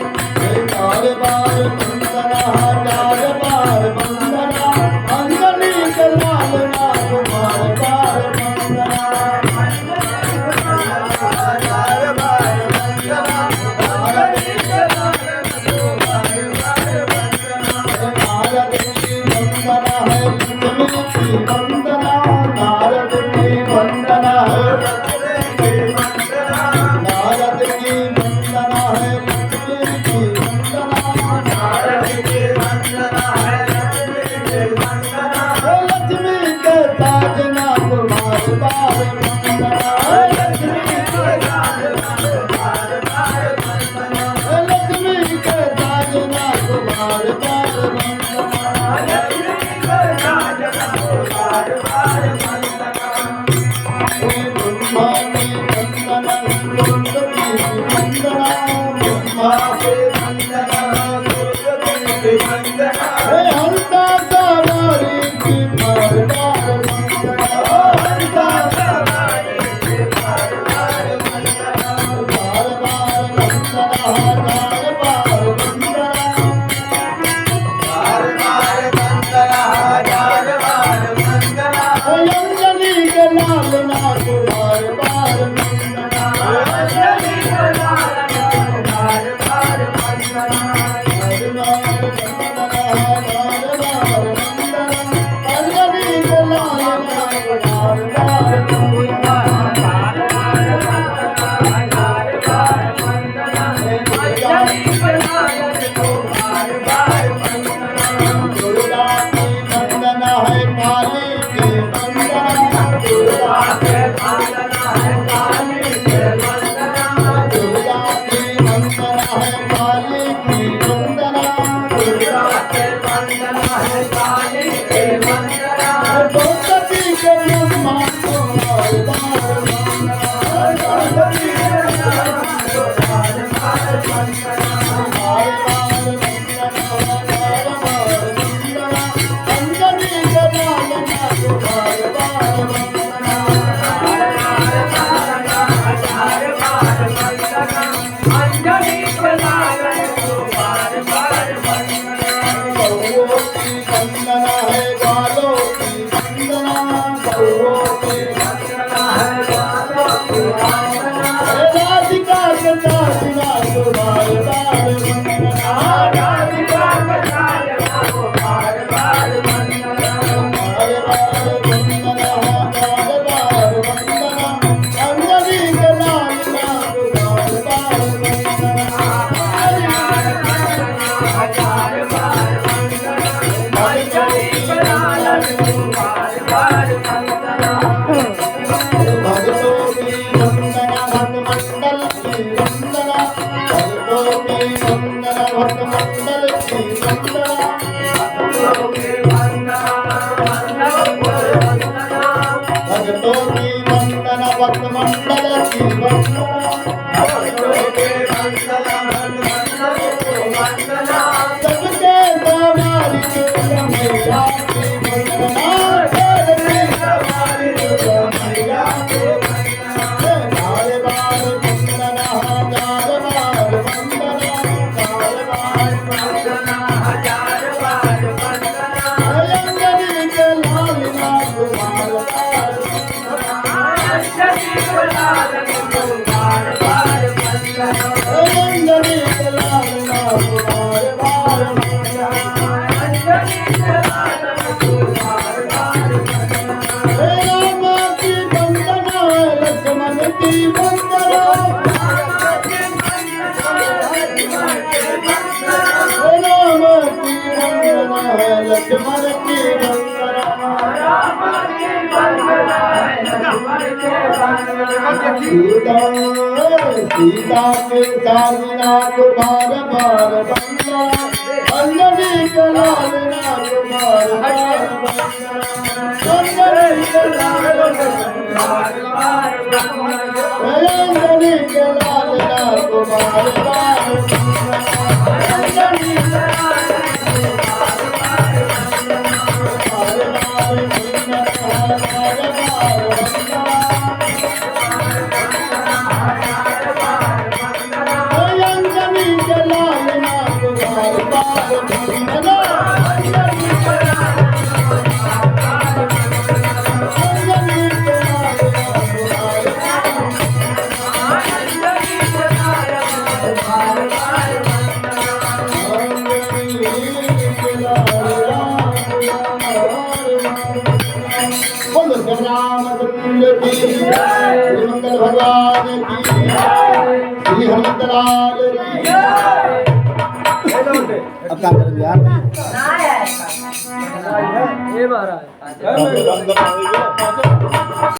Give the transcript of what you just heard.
बार बार वंदना हजार बार वंदना अंजनी के लाल नाथ बार बार वंदना हजार बार वंदना अंजनी के लाल नाथ बार बार वंदना नारद की वंदना है लक्ष्मी की वंदना नारद की वंदना है लक्ष्मी की वंदना नारद की वंदना है लक्ष्मी की वंदना नारद की वंदना है लक्ष्मी की वंदना लक्ष्मी के साजना को बार बार वंदना लक्ष्मी के साजना को बार बार वंदना लक्ष्मी के साजना को बार बार वंदना लक्ष्मी के साजना को बार बार वंदना ब्रह्मा की वंदना रुद्र की वंदना ब्रह्मा की वंदना रुद्र की वंदना हंसा सवारी की बार बार वंदना हंसा सवारी की बार बार वंदना बार बार वंदना हजार बार वंदना बार बार वंदना हजार बार वंदना अंजनी के लाल नाथ बार बार वंदना अंजनी के लाल नाथ बार बार वंदना बार बार वंदना हजार बार वंदना अंजनी के लाल नाथ बार बार वंदना बार बार वंदना हजार बार वंदना अंजनी के लाल नाथ बार बार वंदना दुर्गा की वंदना है काली की वंदना दुर्गा के वंदना है काली के वंदना दुर्गा की वंदना है काली की वंदना दुर्गा के वंदना है काली के वंदना द्रौपदी के ब्रह्मा को बार बार वंदना द्रौपदी के ब्रह्मा को बार बार वंदना बार बार वंदना हजार बार वंदना अंजनी के लाल नाथ बार बार वंदना बार बार वंदना हजार बार वंदना अंजनी के लाल नाथ बार बार वंदना गौओं की वंदना है ग्वालों की वंदना गौओं की वंदना है ग्वालों की वंदना राधिका के दासिना को बार बार वंदना राधिका के दासिना को बार बार वंदना बार बार वंदना हजार बार वंदना अंजनी के लाल नाथ बार बार वंदना बार बार वंदना हजार बार वंदना अंजनी के लाल नाथ बार बार वंदना भक्तों की वंदना भक्त मंडल की वंदना भक्तों की वंदना भक्त मंडल की वंदना भक्तों की वंदना भक्तों की वंदना भक्त मंडल की वंदना भक्तों की वंदना भक्त मंडल की वंदना सबके सवारी मैया की वंदना सबके सवारी मैया की वंदना बार बार वंदना हजार बार वंदना बार बार वंदना हजार बार वंदना अंजनी के लाल नाथ बार बार वंदना अंजनी के लाल नाथ बार बार वंदना अंजनी के लाल नाथ बार बार वंदना अंजनी के लाल नाथ बार बार वंदना राम की वंदना लक्ष्मण की वंदना राम की वंदना लक्ष्मण की वंदना सीता के साजना को बार बार वंदना अंजनी के लाल नाथ बार बार वंदना अंजनी के लाल नाथ बार बार वंदना अंजनी के लाल नाथ बार बार वंदना अंजनी के लाल अंजनी के लाल रामचंद्र की जय, मंगल भगवान की जय, श्री हनुमंतलाल की जय। अब काम करेंगे यार। ये महाराज